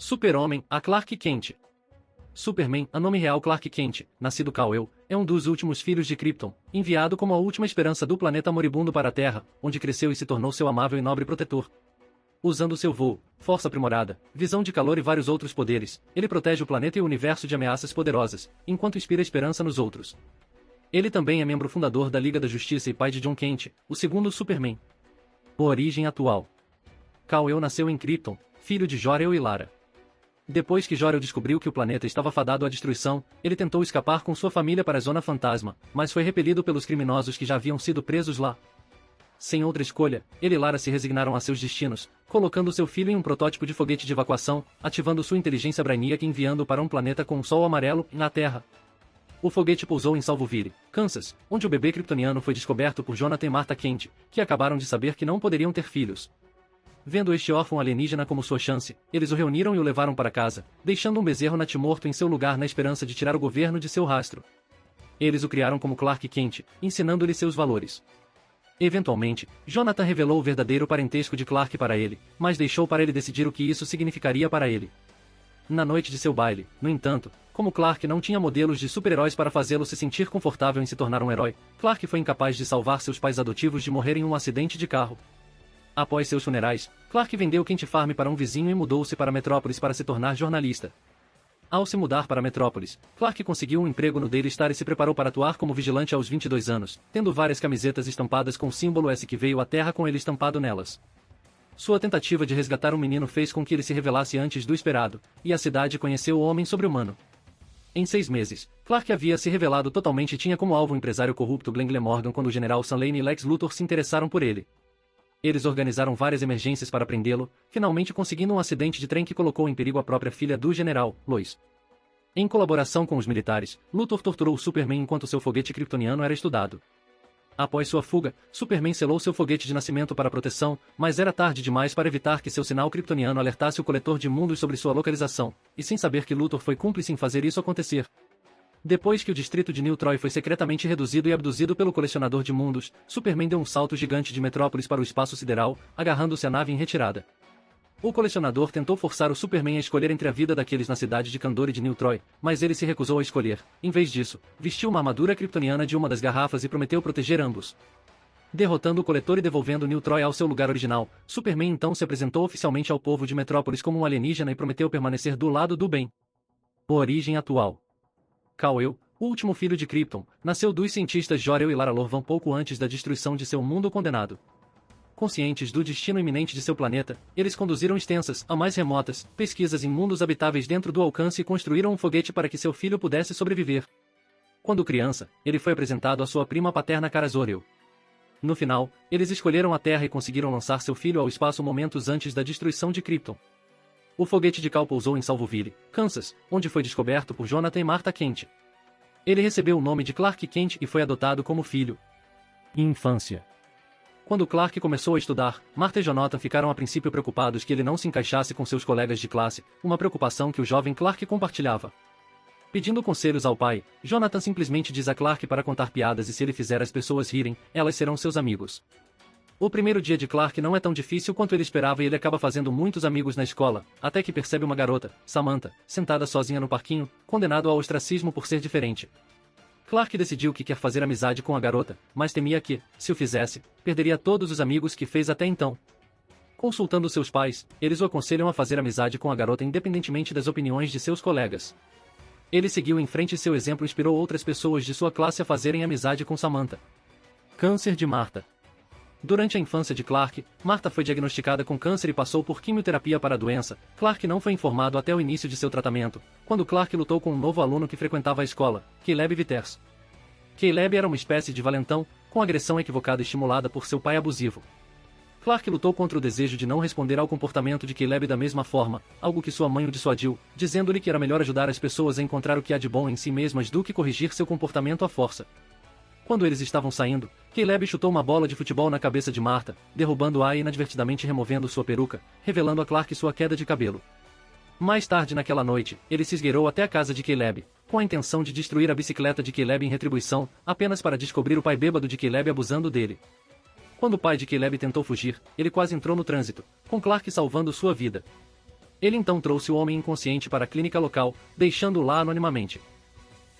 Super-Homem, a Clark Kent. Superman, a nome real Clark Kent, nascido Kal-El, é um dos últimos filhos de Krypton, enviado como a última esperança do planeta moribundo para a Terra, onde cresceu e se tornou seu amável e nobre protetor. Usando seu voo, força aprimorada, visão de calor e vários outros poderes, ele protege o planeta e o universo de ameaças poderosas, enquanto inspira esperança nos outros. Ele também é membro fundador da Liga da Justiça e pai de Jon Kent, o segundo Superman. Origem atual. Kal-El nasceu em Krypton, filho de Jor-El e Lara. Depois que Jor-El descobriu que o planeta estava fadado à destruição, ele tentou escapar com sua família para a Zona Fantasma, mas foi repelido pelos criminosos que já haviam sido presos lá. Sem outra escolha, ele e Lara se resignaram a seus destinos, colocando seu filho em um protótipo de foguete de evacuação, ativando sua inteligência brainiaca e enviando-o para um planeta com um sol amarelo, na Terra. O foguete pousou em Salvoville, Kansas, onde o bebê kryptoniano foi descoberto por Jonathan e Martha Kent, que acabaram de saber que não poderiam ter filhos. Vendo este órfão alienígena como sua chance, eles o reuniram e o levaram para casa, deixando um bezerro natimorto em seu lugar na esperança de tirar o governo de seu rastro. Eles o criaram como Clark Kent, ensinando-lhe seus valores. Eventualmente, Jonathan revelou o verdadeiro parentesco de Clark para ele, mas deixou para ele decidir o que isso significaria para ele. Na noite de seu baile, no entanto, como Clark não tinha modelos de super-heróis para fazê-lo se sentir confortável em se tornar um herói, Clark foi incapaz de salvar seus pais adotivos de morrer em um acidente de carro. Após seus funerais, Clark vendeu Kent Farm para um vizinho e mudou-se para Metrópolis para se tornar jornalista. Ao se mudar para Metrópolis, Clark conseguiu um emprego no Daily Star e se preparou para atuar como vigilante aos 22 anos, tendo várias camisetas estampadas com o símbolo S que veio à Terra com ele estampado nelas. Sua tentativa de resgatar um menino fez com que ele se revelasse antes do esperado, e a cidade conheceu o homem sobre-humano. Em 6 meses, Clark havia se revelado totalmente e tinha como alvo o empresário corrupto Glenn Morgan quando o general Sam Lane e Lex Luthor se interessaram por ele. Eles organizaram várias emergências para prendê-lo, finalmente conseguindo um acidente de trem que colocou em perigo a própria filha do general, Lois. Em colaboração com os militares, Luthor torturou o Superman enquanto seu foguete kryptoniano era estudado. Após sua fuga, Superman selou seu foguete de nascimento para proteção, mas era tarde demais para evitar que seu sinal kryptoniano alertasse o coletor de mundos sobre sua localização, e sem saber que Luthor foi cúmplice em fazer isso acontecer. Depois que o distrito de New Troy foi secretamente reduzido e abduzido pelo colecionador de mundos, Superman deu um salto gigante de Metrópolis para o espaço sideral, agarrando-se à nave em retirada. O colecionador tentou forçar o Superman a escolher entre a vida daqueles na cidade de Kandor e de New Troy, mas ele se recusou a escolher. Em vez disso, vestiu uma armadura kryptoniana de uma das garrafas e prometeu proteger ambos. Derrotando o coletor e devolvendo New Troy ao seu lugar original, Superman então se apresentou oficialmente ao povo de Metrópolis como um alienígena e prometeu permanecer do lado do bem. Origem atual. Kal-El, o último filho de Krypton, nasceu dos cientistas Jor-El e Lara Lorvan pouco antes da destruição de seu mundo condenado. Conscientes do destino iminente de seu planeta, eles conduziram extensas, a mais remotas, pesquisas em mundos habitáveis dentro do alcance e construíram um foguete para que seu filho pudesse sobreviver. Quando criança, ele foi apresentado à sua prima paterna Kara Zor-El. No final, eles escolheram a Terra e conseguiram lançar seu filho ao espaço momentos antes da destruição de Krypton. O foguete de Kal pousou em Salvoville, Kansas, onde foi descoberto por Jonathan e Martha Kent. Ele recebeu o nome de Clark Kent e foi adotado como filho. Infância. Quando Clark começou a estudar, Martha e Jonathan ficaram a princípio preocupados que ele não se encaixasse com seus colegas de classe, uma preocupação que o jovem Clark compartilhava. Pedindo conselhos ao pai, Jonathan simplesmente diz a Clark para contar piadas e se ele fizer as pessoas rirem, elas serão seus amigos. O primeiro dia de Clark não é tão difícil quanto ele esperava e ele acaba fazendo muitos amigos na escola, até que percebe uma garota, Samantha, sentada sozinha no parquinho, condenado ao ostracismo por ser diferente. Clark decidiu que quer fazer amizade com a garota, mas temia que, se o fizesse, perderia todos os amigos que fez até então. Consultando seus pais, eles o aconselham a fazer amizade com a garota independentemente das opiniões de seus colegas. Ele seguiu em frente e seu exemplo inspirou outras pessoas de sua classe a fazerem amizade com Samantha. Câncer de Martha. Durante a infância de Clark, Martha foi diagnosticada com câncer e passou por quimioterapia para a doença. Clark não foi informado até o início de seu tratamento, quando Clark lutou com um novo aluno que frequentava a escola, Caleb Vitters. Caleb era uma espécie de valentão, com agressão equivocada estimulada por seu pai abusivo. Clark lutou contra o desejo de não responder ao comportamento de Caleb da mesma forma, algo que sua mãe o dissuadiu, dizendo-lhe que era melhor ajudar as pessoas a encontrar o que há de bom em si mesmas do que corrigir seu comportamento à força. Quando eles estavam saindo, Caleb chutou uma bola de futebol na cabeça de Martha, derrubando-a e inadvertidamente removendo sua peruca, revelando a Clark sua queda de cabelo. Mais tarde naquela noite, ele se esgueirou até a casa de Caleb, com a intenção de destruir a bicicleta de Caleb em retribuição, apenas para descobrir o pai bêbado de Caleb abusando dele. Quando o pai de Caleb tentou fugir, ele quase entrou no trânsito, com Clark salvando sua vida. Ele então trouxe o homem inconsciente para a clínica local, deixando-o lá anonimamente.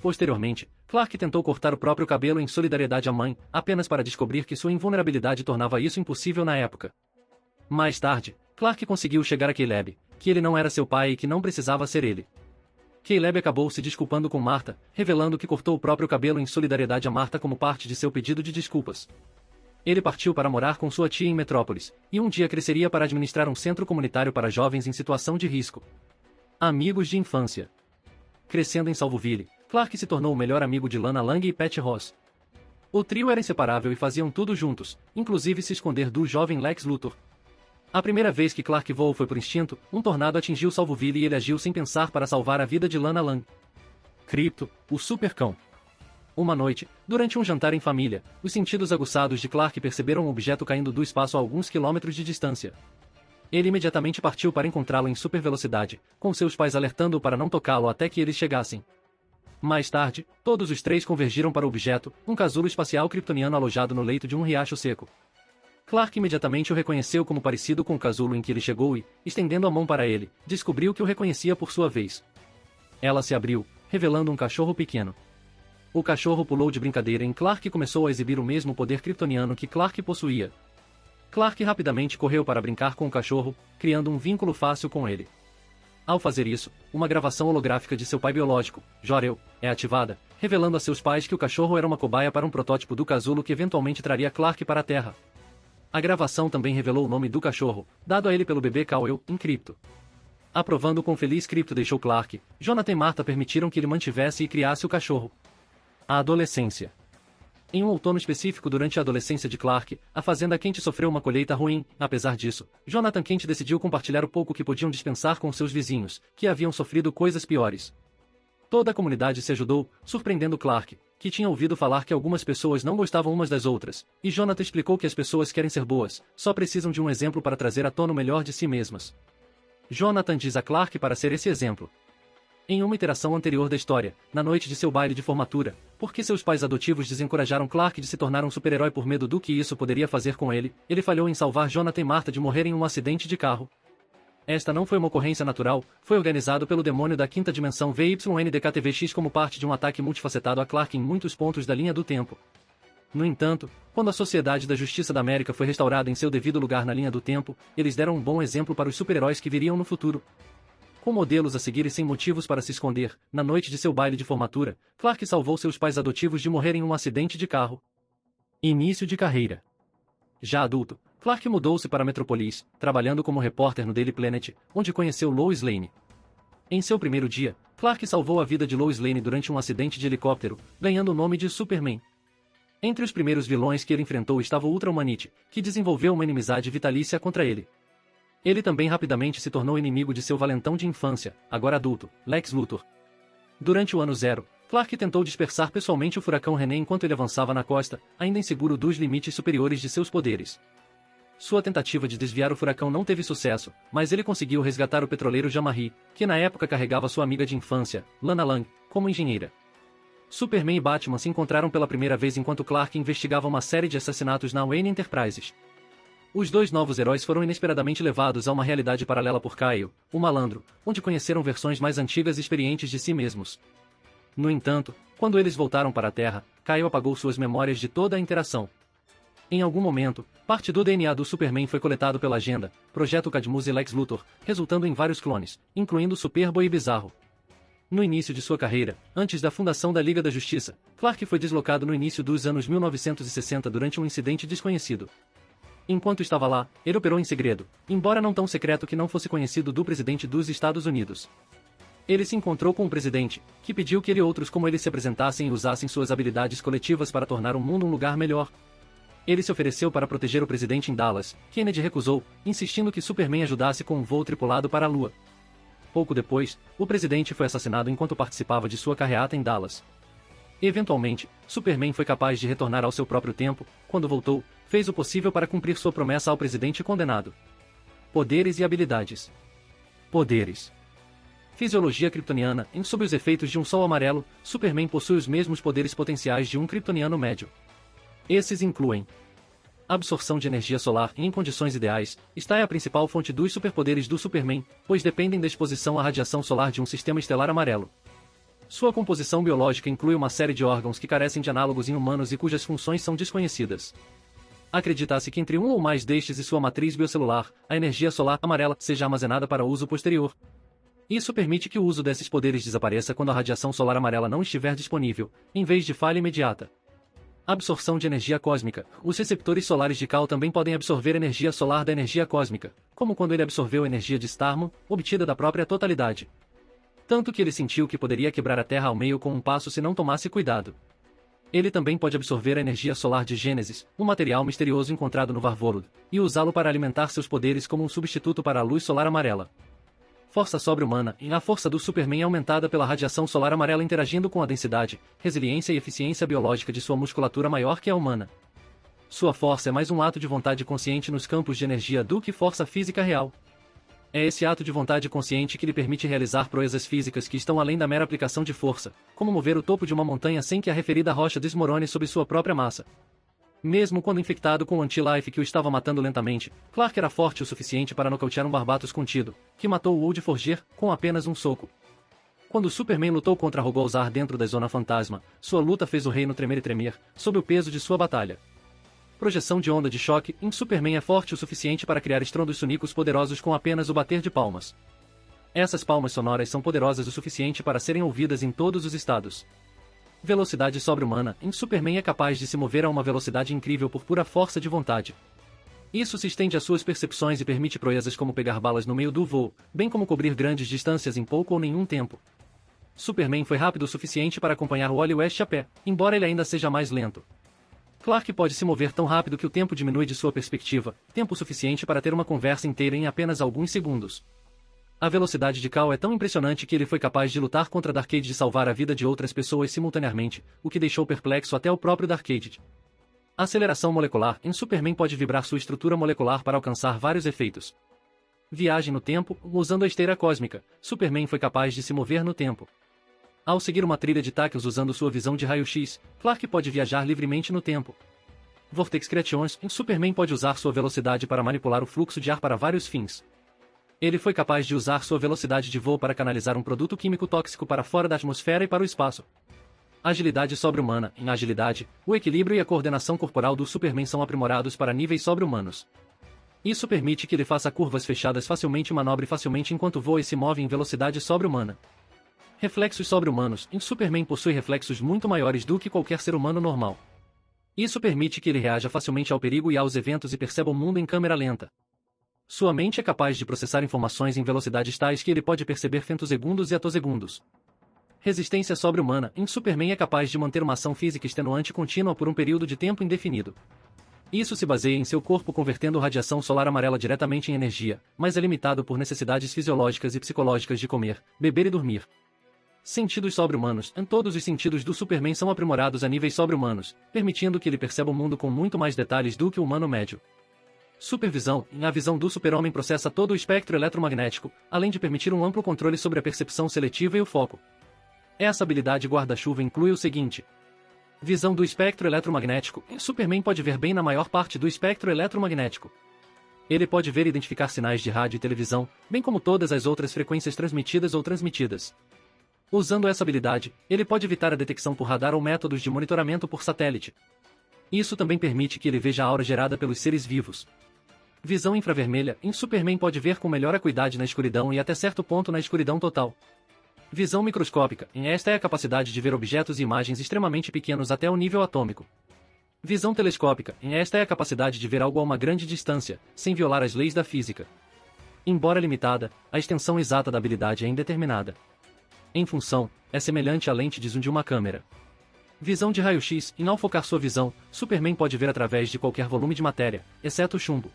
Posteriormente, Clark tentou cortar o próprio cabelo em solidariedade à mãe, apenas para descobrir que sua invulnerabilidade tornava isso impossível na época. Mais tarde, Clark conseguiu chegar a Caleb, que ele não era seu pai e que não precisava ser ele. Caleb acabou se desculpando com Martha, revelando que cortou o próprio cabelo em solidariedade a Martha como parte de seu pedido de desculpas. Ele partiu para morar com sua tia em Metrópolis, e um dia cresceria para administrar um centro comunitário para jovens em situação de risco. Amigos de infância. Crescendo em Salvoville, Clark se tornou o melhor amigo de Lana Lang e Pat Ross. O trio era inseparável e faziam tudo juntos, inclusive se esconder do jovem Lex Luthor. A primeira vez que Clark voou foi por instinto, um tornado atingiu Salvoville e ele agiu sem pensar para salvar a vida de Lana Lang. Krypto, o supercão. Uma noite, durante um jantar em família, os sentidos aguçados de Clark perceberam um objeto caindo do espaço a alguns quilômetros de distância. Ele imediatamente partiu para encontrá-lo em super velocidade, com seus pais alertando-o para não tocá-lo até que eles chegassem. Mais tarde, todos os três convergiram para o objeto, um casulo espacial kryptoniano alojado no leito de um riacho seco. Clark imediatamente o reconheceu como parecido com o casulo em que ele chegou e, estendendo a mão para ele, descobriu que o reconhecia por sua vez. Ela se abriu, revelando um cachorro pequeno. O cachorro pulou de brincadeira em Clark e começou a exibir o mesmo poder kryptoniano que Clark possuía. Clark rapidamente correu para brincar com o cachorro, criando um vínculo fácil com ele. Ao fazer isso, uma gravação holográfica de seu pai biológico, Jor-El, é ativada, revelando a seus pais que o cachorro era uma cobaia para um protótipo do casulo que eventualmente traria Clark para a Terra. A gravação também revelou o nome do cachorro, dado a ele pelo bebê Kal-El, em Krypto. Aprovando com feliz Krypto deixou Clark, Jonathan e Martha permitiram que ele mantivesse e criasse o cachorro. A adolescência. Em um outono específico durante a adolescência de Clark, a fazenda Kent sofreu uma colheita ruim. Apesar disso, Jonathan Kent decidiu compartilhar o pouco que podiam dispensar com seus vizinhos, que haviam sofrido coisas piores. Toda a comunidade se ajudou, surpreendendo Clark, que tinha ouvido falar que algumas pessoas não gostavam umas das outras, e Jonathan explicou que as pessoas querem ser boas, só precisam de um exemplo para trazer à tona o melhor de si mesmas. Jonathan diz a Clark para ser esse exemplo. Em uma iteração anterior da história, na noite de seu baile de formatura, porque seus pais adotivos desencorajaram Clark de se tornar um super-herói por medo do que isso poderia fazer com ele, ele falhou em salvar Jonathan e Martha de morrer em um acidente de carro. Esta não foi uma ocorrência natural, foi organizado pelo demônio da quinta dimensão VYNDKTVX como parte de um ataque multifacetado a Clark em muitos pontos da linha do tempo. No entanto, quando a Sociedade da Justiça da América foi restaurada em seu devido lugar na linha do tempo, eles deram um bom exemplo para os super-heróis que viriam no futuro. Com modelos a seguir e sem motivos para se esconder, na noite de seu baile de formatura, Clark salvou seus pais adotivos de morrer em um acidente de carro. Início de carreira. Já adulto, Clark mudou-se para Metropolis, trabalhando como repórter no Daily Planet, onde conheceu Lois Lane. Em seu primeiro dia, Clark salvou a vida de Lois Lane durante um acidente de helicóptero, ganhando o nome de Superman. Entre os primeiros vilões que ele enfrentou estava o Ultra Humanite, que desenvolveu uma inimizade vitalícia contra ele. Ele também rapidamente se tornou inimigo de seu valentão de infância, agora adulto, Lex Luthor. Durante o ano zero, Clark tentou dispersar pessoalmente o furacão René enquanto ele avançava na costa, ainda inseguro dos limites superiores de seus poderes. Sua tentativa de desviar o furacão não teve sucesso, mas ele conseguiu resgatar o petroleiro Jean-Marie, que na época carregava sua amiga de infância, Lana Lang, como engenheira. Superman e Batman se encontraram pela primeira vez enquanto Clark investigava uma série de assassinatos na Wayne Enterprises. Os dois novos heróis foram inesperadamente levados a uma realidade paralela por Kyle, o malandro, onde conheceram versões mais antigas e experientes de si mesmos. No entanto, quando eles voltaram para a Terra, Kyle apagou suas memórias de toda a interação. Em algum momento, parte do DNA do Superman foi coletado pela Agenda, Projeto Cadmus e Lex Luthor, resultando em vários clones, incluindo Superboy e Bizarro. No início de sua carreira, antes da fundação da Liga da Justiça, Clark foi deslocado no início dos anos 1960 durante um incidente desconhecido. Enquanto estava lá, ele operou em segredo, embora não tão secreto que não fosse conhecido do presidente dos Estados Unidos. Ele se encontrou com o presidente, que pediu que ele e outros como ele se apresentassem e usassem suas habilidades coletivas para tornar o mundo um lugar melhor. Ele se ofereceu para proteger o presidente em Dallas. Kennedy recusou, insistindo que Superman ajudasse com um voo tripulado para a Lua. Pouco depois, o presidente foi assassinado enquanto participava de sua carreata em Dallas. Eventualmente, Superman foi capaz de retornar ao seu próprio tempo. Quando voltou, fez o possível para cumprir sua promessa ao presidente condenado. Poderes e habilidades. Poderes. Fisiologia kryptoniana. Sob os efeitos de um sol amarelo, Superman possui os mesmos poderes potenciais de um kryptoniano médio. Esses incluem A absorção de energia solar, em condições ideais, está é a principal fonte dos superpoderes do Superman, pois dependem da exposição à radiação solar de um sistema estelar amarelo. Sua composição biológica inclui uma série de órgãos que carecem de análogos em humanos e cujas funções são desconhecidas. Acredita-se que entre um ou mais destes e sua matriz biocelular, a energia solar amarela seja armazenada para uso posterior. Isso permite que o uso desses poderes desapareça quando a radiação solar amarela não estiver disponível, em vez de falha imediata. Absorção de energia cósmica. Os receptores solares de Kal também podem absorver energia solar da energia cósmica, como quando ele absorveu energia de Starman, obtida da própria totalidade. Tanto que ele sentiu que poderia quebrar a Terra ao meio com um passo se não tomasse cuidado. Ele também pode absorver a energia solar de Gênesis, um material misterioso encontrado no Varvolud, e usá-lo para alimentar seus poderes como um substituto para a luz solar amarela. Força sobre-humana. A força do Superman é aumentada pela radiação solar amarela interagindo com a densidade, resiliência e eficiência biológica de sua musculatura maior que a humana. Sua força é mais um ato de vontade consciente nos campos de energia do que força física real. É esse ato de vontade consciente que lhe permite realizar proezas físicas que estão além da mera aplicação de força, como mover o topo de uma montanha sem que a referida rocha desmorone sob sua própria massa. Mesmo quando infectado com o anti-life que o estava matando lentamente, Clark era forte o suficiente para nocautear um Barbatos contido, que matou o Old Forger com apenas um soco. Quando o Superman lutou contra Rogolzar dentro da Zona Fantasma, sua luta fez o reino tremer e tremer, sob o peso de sua batalha. Projeção de onda de choque. Superman é forte o suficiente para criar estrondos sonicos poderosos com apenas o bater de palmas. Essas palmas sonoras são poderosas o suficiente para serem ouvidas em todos os estados. Velocidade sobre-humana. Superman é capaz de se mover a uma velocidade incrível por pura força de vontade. Isso se estende às suas percepções e permite proezas como pegar balas no meio do voo, bem como cobrir grandes distâncias em pouco ou nenhum tempo. Superman foi rápido o suficiente para acompanhar Wally West a pé, embora ele ainda seja mais lento. Clark pode se mover tão rápido que o tempo diminui de sua perspectiva, tempo suficiente para ter uma conversa inteira em apenas alguns segundos. A velocidade de Kal é tão impressionante que ele foi capaz de lutar contra Darkseid e salvar a vida de outras pessoas simultaneamente, o que deixou perplexo até o próprio Darkseid. Aceleração molecular. Superman pode vibrar sua estrutura molecular para alcançar vários efeitos. Viagem no tempo. Usando a esteira cósmica, Superman foi capaz de se mover no tempo. Ao seguir uma trilha de Tachyon usando sua visão de raio-x, Clark pode viajar livremente no tempo. Vortex Creations. Superman pode usar sua velocidade para manipular o fluxo de ar para vários fins. Ele foi capaz de usar sua velocidade de voo para canalizar um produto químico tóxico para fora da atmosfera e para o espaço. Agilidade sobre-humana. Em agilidade, o equilíbrio e a coordenação corporal do Superman são aprimorados para níveis sobre-humanos. Isso permite que ele faça curvas fechadas facilmente e manobre facilmente enquanto voa e se move em velocidade sobre-humana. Reflexos sobre-humanos. Superman possui reflexos muito maiores do que qualquer ser humano normal. Isso permite que ele reaja facilmente ao perigo e aos eventos e perceba o mundo em câmera lenta. Sua mente é capaz de processar informações em velocidades tais que ele pode perceber femtosegundos e atosegundos. Resistência sobre-humana. Superman é capaz de manter uma ação física extenuante contínua por um período de tempo indefinido. Isso se baseia em seu corpo convertendo radiação solar amarela diretamente em energia, mas é limitado por necessidades fisiológicas e psicológicas de comer, beber e dormir. Sentidos sobre-humanos. Todos os sentidos do Superman são aprimorados a níveis sobre-humanos, permitindo que ele perceba o mundo com muito mais detalhes do que o humano médio. Supervisão. A visão do super-homem processa todo o espectro eletromagnético, além de permitir um amplo controle sobre a percepção seletiva e o foco. Essa habilidade guarda-chuva inclui o seguinte: visão do espectro eletromagnético. Superman pode ver bem na maior parte do espectro eletromagnético. Ele pode ver e identificar sinais de rádio e televisão, bem como todas as outras frequências transmitidas ou transmitidas. Usando essa habilidade, ele pode evitar a detecção por radar ou métodos de monitoramento por satélite. Isso também permite que ele veja a aura gerada pelos seres vivos. Visão infravermelha. Superman pode ver com melhor acuidade na escuridão e até certo ponto na escuridão total. Visão microscópica. Esta é a capacidade de ver objetos e imagens extremamente pequenos até o nível atômico. Visão telescópica. Esta é a capacidade de ver algo a uma grande distância, sem violar as leis da física. Embora limitada, a extensão exata da habilidade é indeterminada. Em função, é semelhante à lente de zoom de uma câmera. Visão de raio-x. Ao focar sua visão, Superman pode ver através de qualquer volume de matéria, exceto o chumbo.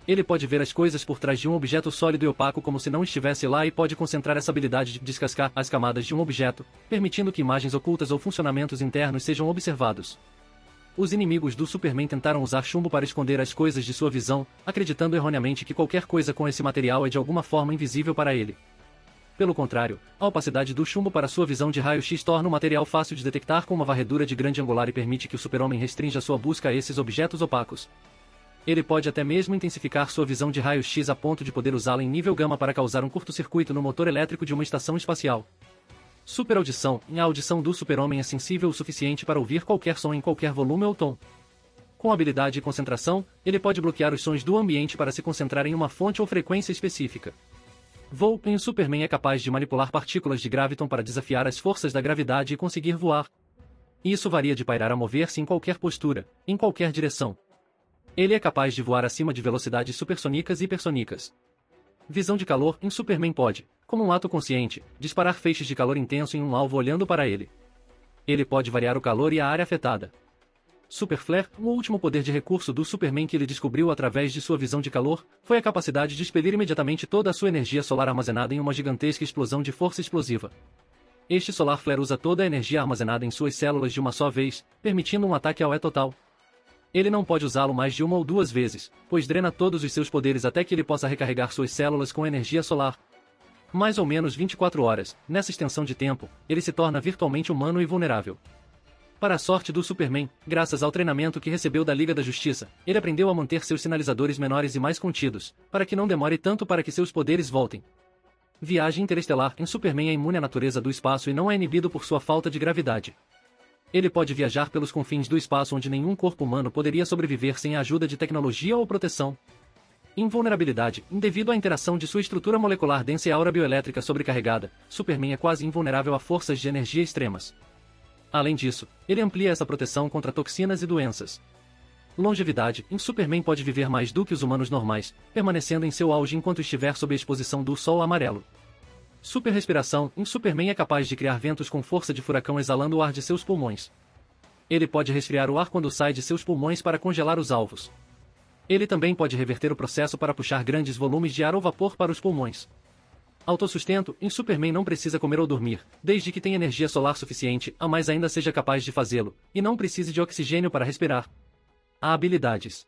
Ele pode ver as coisas por trás de um objeto sólido e opaco como se não estivesse lá e pode concentrar essa habilidade de descascar as camadas de um objeto, permitindo que imagens ocultas ou funcionamentos internos sejam observados. Os inimigos do Superman tentaram usar chumbo para esconder as coisas de sua visão, acreditando erroneamente que qualquer coisa com esse material é de alguma forma invisível para ele. Pelo contrário, a opacidade do chumbo para sua visão de raio-x torna o material fácil de detectar com uma varredura de grande angular e permite que o Super-Homem restrinja sua busca a esses objetos opacos. Ele pode até mesmo intensificar sua visão de raio-x a ponto de poder usá-la em nível gama para causar um curto-circuito no motor elétrico de uma estação espacial. Super audição. A audição do super-homem é sensível o suficiente para ouvir qualquer som em qualquer volume ou tom. Com habilidade e concentração, ele pode bloquear os sons do ambiente para se concentrar em uma fonte ou frequência específica. Voo. O Superman é capaz de manipular partículas de graviton para desafiar as forças da gravidade e conseguir voar. Isso varia de pairar a mover-se em qualquer postura, em qualquer direção. Ele é capaz de voar acima de velocidades supersônicas e hipersônicas. Visão de calor. Superman pode, como um ato consciente, disparar feixes de calor intenso em um alvo olhando para ele. Ele pode variar o calor e a área afetada. Super Flare. O último poder de recurso do Superman que ele descobriu através de sua visão de calor, foi a capacidade de expelir imediatamente toda a sua energia solar armazenada em uma gigantesca explosão de força explosiva. Este Solar Flare usa toda a energia armazenada em suas células de uma só vez, permitindo um ataque ao total. Ele não pode usá-lo mais de uma ou duas vezes, pois drena todos os seus poderes até que ele possa recarregar suas células com energia solar. Mais ou menos 24 horas, nessa extensão de tempo, ele se torna virtualmente humano e vulnerável. Para a sorte do Superman, graças ao treinamento que recebeu da Liga da Justiça, ele aprendeu a manter seus sinalizadores menores e mais contidos, para que não demore tanto para que seus poderes voltem. Viagem interestelar. Superman é imune à natureza do espaço e não é inibido por sua falta de gravidade. Ele pode viajar pelos confins do espaço onde nenhum corpo humano poderia sobreviver sem a ajuda de tecnologia ou proteção. Invulnerabilidade. Devido à interação de sua estrutura molecular densa e aura bioelétrica sobrecarregada, Superman é quase invulnerável a forças de energia extremas. Além disso, ele amplia essa proteção contra toxinas e doenças. Longevidade. Superman pode viver mais do que os humanos normais, permanecendo em seu auge enquanto estiver sob a exposição do Sol amarelo. Super respiração. Superman é capaz de criar ventos com força de furacão exalando o ar de seus pulmões. Ele pode resfriar o ar quando sai de seus pulmões para congelar os alvos. Ele também pode reverter o processo para puxar grandes volumes de ar ou vapor para os pulmões. Autossustento. Superman não precisa comer ou dormir, desde que tenha energia solar suficiente, mas ainda seja capaz de fazê-lo, e não precise de oxigênio para respirar. Há habilidades.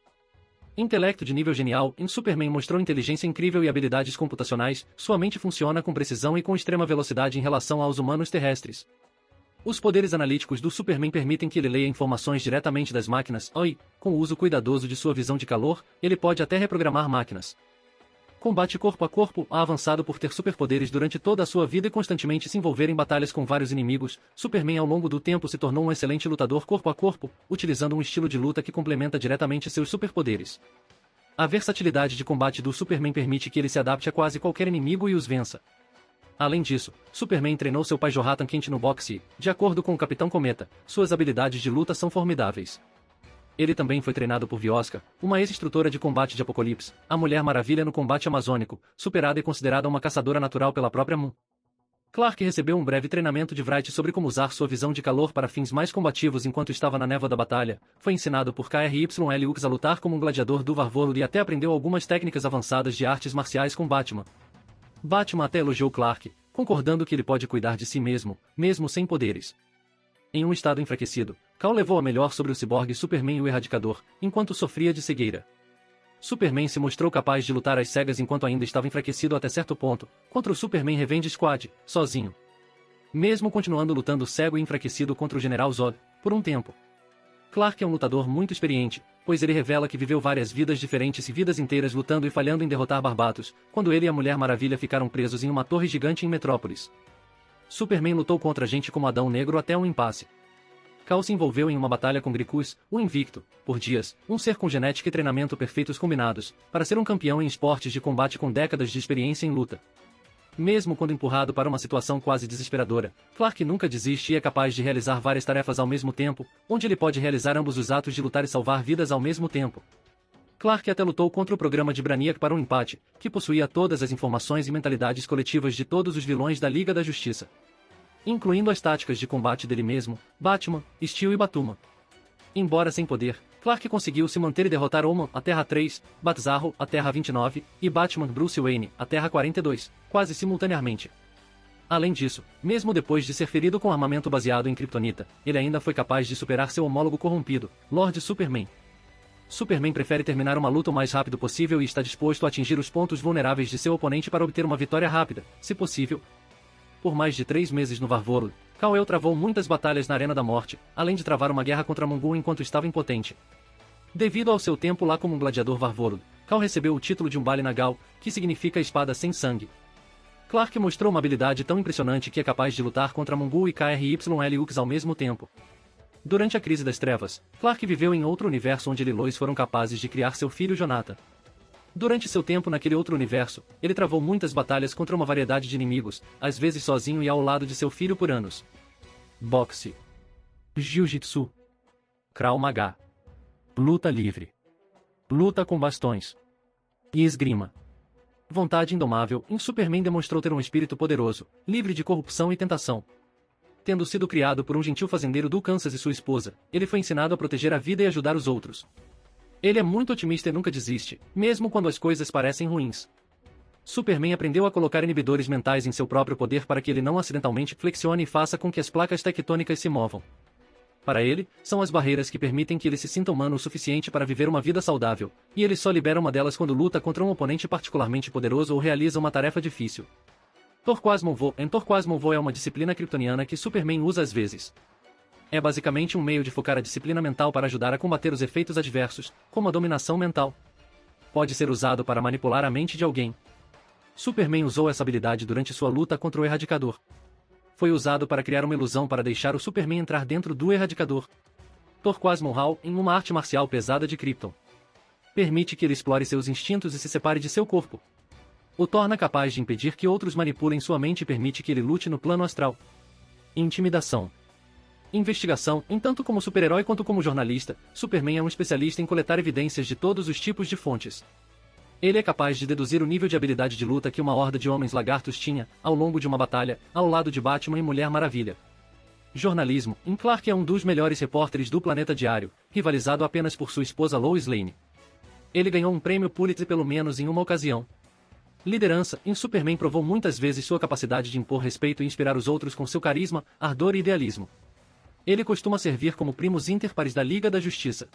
Intelecto de nível genial. Superman mostrou inteligência incrível e habilidades computacionais, sua mente funciona com precisão e com extrema velocidade em relação aos humanos terrestres. Os poderes analíticos do Superman permitem que ele leia informações diretamente das máquinas, e, com o uso cuidadoso de sua visão de calor, ele pode até reprogramar máquinas. Combate corpo a corpo. Avançado por ter superpoderes durante toda a sua vida e constantemente se envolver em batalhas com vários inimigos, Superman ao longo do tempo se tornou um excelente lutador corpo a corpo, utilizando um estilo de luta que complementa diretamente seus superpoderes. A versatilidade de combate do Superman permite que ele se adapte a quase qualquer inimigo e os vença. Além disso, Superman treinou seu pai Jonathan Kent no boxe e, de acordo com o Capitão Cometa, suas habilidades de luta são formidáveis. Ele também foi treinado por Vioska, uma ex-instrutora de combate de Apocalipse, a Mulher Maravilha no combate amazônico, superada e considerada uma caçadora natural pela própria Moon. Clark recebeu um breve treinamento de Wright sobre como usar sua visão de calor para fins mais combativos enquanto estava na névoa da batalha, foi ensinado por KRYL Hux a lutar como um gladiador do Varvolo e até aprendeu algumas técnicas avançadas de artes marciais com Batman. Batman até elogiou Clark, concordando que ele pode cuidar de si mesmo, mesmo sem poderes. Em um estado enfraquecido, Kal levou a melhor sobre o ciborgue Superman e o Erradicador, enquanto sofria de cegueira. Superman se mostrou capaz de lutar às cegas enquanto ainda estava enfraquecido até certo ponto, contra o Superman Revenge Squad, sozinho. Mesmo continuando lutando cego e enfraquecido contra o General Zod, por um tempo. Clark é um lutador muito experiente, pois ele revela que viveu várias vidas diferentes e vidas inteiras lutando e falhando em derrotar Barbatos, quando ele e a Mulher Maravilha ficaram presos em uma torre gigante em Metrópolis. Superman lutou contra gente como Adão Negro até um impasse. Kal se envolveu em uma batalha com Gricus, o Invicto, por dias, um ser com genética e treinamento perfeitos combinados, para ser um campeão em esportes de combate com décadas de experiência em luta. Mesmo quando empurrado para uma situação quase desesperadora, Clark nunca desiste e é capaz de realizar várias tarefas ao mesmo tempo, onde ele pode realizar ambos os atos de lutar e salvar vidas ao mesmo tempo. Clark até lutou contra o programa de Brainiac para um empate, que possuía todas as informações e mentalidades coletivas de todos os vilões da Liga da Justiça, incluindo as táticas de combate dele mesmo, Batman, Steel e Batuma. Embora sem poder, Clark conseguiu se manter e derrotar Oman, a Terra 3, Bat-Zarro, a Terra 29, e Batman Bruce Wayne, a Terra 42, quase simultaneamente. Além disso, mesmo depois de ser ferido com armamento baseado em Kryptonita, ele ainda foi capaz de superar seu homólogo corrompido, Lord Superman. Superman prefere terminar uma luta o mais rápido possível e está disposto a atingir os pontos vulneráveis de seu oponente para obter uma vitória rápida, se possível. Por mais de 3 meses no Varvolo, Kal-El travou muitas batalhas na Arena da Morte, além de travar uma guerra contra Mongu enquanto estava impotente. Devido ao seu tempo lá como um gladiador Varvorod, Cal recebeu o título de Umbali Nagal, que significa espada sem sangue. Clark mostrou uma habilidade tão impressionante que é capaz de lutar contra Mongul e KRYLux ao mesmo tempo. Durante a Crise das Trevas, Clark viveu em outro universo onde Lilois foram capazes de criar seu filho Jonathan. Durante seu tempo naquele outro universo, ele travou muitas batalhas contra uma variedade de inimigos, às vezes sozinho e ao lado de seu filho por anos. Boxe, Jiu-Jitsu, Krav Maga, luta livre, luta com bastões e esgrima. Vontade indomável, Superman demonstrou ter um espírito poderoso, livre de corrupção e tentação. Tendo sido criado por um gentil fazendeiro do Kansas e sua esposa, ele foi ensinado a proteger a vida e ajudar os outros. Ele é muito otimista e nunca desiste, mesmo quando as coisas parecem ruins. Superman aprendeu a colocar inibidores mentais em seu próprio poder para que ele não acidentalmente flexione e faça com que as placas tectônicas se movam. Para ele, são as barreiras que permitem que ele se sinta humano o suficiente para viver uma vida saudável, e ele só libera uma delas quando luta contra um oponente particularmente poderoso ou realiza uma tarefa difícil. Torquasmonvo é uma disciplina kryptoniana que Superman usa às vezes. É basicamente um meio de focar a disciplina mental para ajudar a combater os efeitos adversos, como a dominação mental. Pode ser usado para manipular a mente de alguém. Superman usou essa habilidade durante sua luta contra o Erradicador. Foi usado para criar uma ilusão para deixar o Superman entrar dentro do Erradicador. Torquasmonhal, em uma arte marcial pesada de Krypton. Permite que ele explore seus instintos e se separe de seu corpo. O torna capaz de impedir que outros manipulem sua mente e permite que ele lute no plano astral. Intimidação. Investigação, tanto como super-herói quanto como jornalista, Superman é um especialista em coletar evidências de todos os tipos de fontes. Ele é capaz de deduzir o nível de habilidade de luta que uma horda de homens lagartos tinha, ao longo de uma batalha, ao lado de Batman e Mulher Maravilha. Jornalismo, Clark é um dos melhores repórteres do Planeta Diário, rivalizado apenas por sua esposa Lois Lane. Ele ganhou um prêmio Pulitzer pelo menos em uma ocasião. Liderança, Superman provou muitas vezes sua capacidade de impor respeito e inspirar os outros com seu carisma, ardor e idealismo. Ele costuma servir como primos interpares da Liga da Justiça.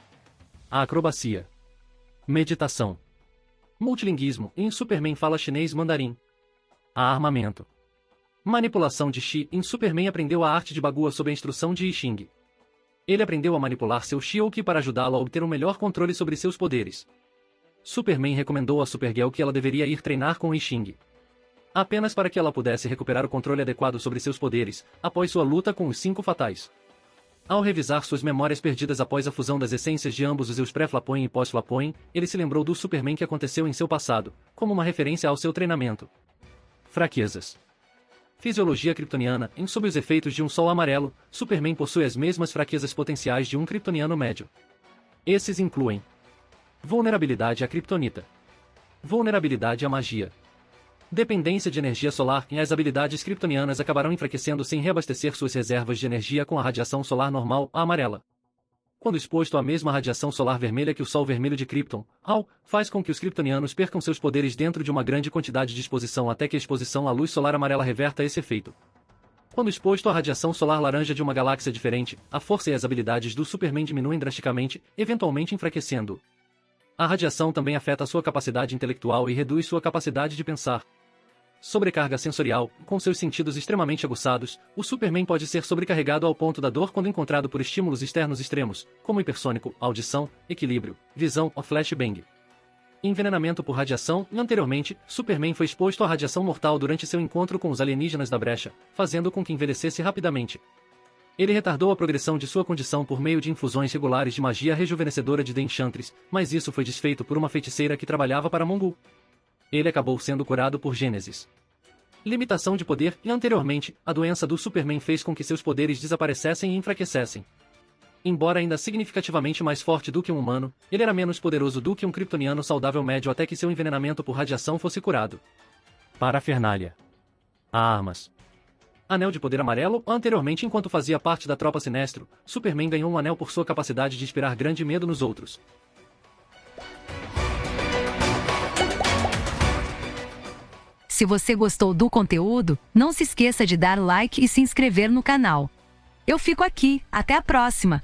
A acrobacia. Meditação. Multilinguismo, Superman fala chinês mandarim. A armamento. Manipulação de Chi, Superman aprendeu a arte de Bagua sob a instrução de I Ching. Ele aprendeu a manipular seu She-Hulk para ajudá-lo a obter um melhor controle sobre seus poderes. Superman recomendou a Supergirl que ela deveria ir treinar com I Ching. Apenas para que ela pudesse recuperar o controle adequado sobre seus poderes, após sua luta com os 5 fatais. Ao revisar suas memórias perdidas após a fusão das essências de ambos os Zeus pré-Flappoint e pós-Flappoint, ele se lembrou do Superman que aconteceu em seu passado, como uma referência ao seu treinamento. Fraquezas. Fisiologia kryptoniana, sob os efeitos de um sol amarelo, Superman possui as mesmas fraquezas potenciais de um kryptoniano médio. Esses incluem vulnerabilidade à kryptonita, vulnerabilidade à magia, dependência de energia solar, e as habilidades kryptonianas acabarão enfraquecendo sem reabastecer suas reservas de energia com a radiação solar normal, a amarela. Quando exposto à mesma radiação solar vermelha que o Sol vermelho de Krypton, faz com que os kryptonianos percam seus poderes dentro de uma grande quantidade de exposição até que a exposição à luz solar amarela reverta esse efeito. Quando exposto à radiação solar laranja de uma galáxia diferente, a força e as habilidades do Superman diminuem drasticamente, eventualmente enfraquecendo-o. A radiação também afeta sua capacidade intelectual e reduz sua capacidade de pensar. Sobrecarga sensorial, com seus sentidos extremamente aguçados, o Superman pode ser sobrecarregado ao ponto da dor quando encontrado por estímulos externos extremos, como hipersônico, audição, equilíbrio, visão ou flashbang. Envenenamento por radiação. Anteriormente, Superman foi exposto à radiação mortal durante seu encontro com os alienígenas da Brecha, fazendo com que envelhecesse rapidamente. Ele retardou a progressão de sua condição por meio de infusões regulares de magia rejuvenescedora de The Enchantress, mas isso foi desfeito por uma feiticeira que trabalhava para Mongul. Ele acabou sendo curado por Gênesis. Limitação de poder. Anteriormente, a doença do Superman fez com que seus poderes desaparecessem e enfraquecessem. Embora ainda significativamente mais forte do que um humano, ele era menos poderoso do que um kryptoniano saudável médio até que seu envenenamento por radiação fosse curado. Parafernália. Armas. Anel de poder amarelo. Anteriormente, enquanto fazia parte da tropa Sinestro, Superman ganhou um anel por sua capacidade de inspirar grande medo nos outros. Se você gostou do conteúdo, não se esqueça de dar like e se inscrever no canal. Eu fico aqui, até a próxima!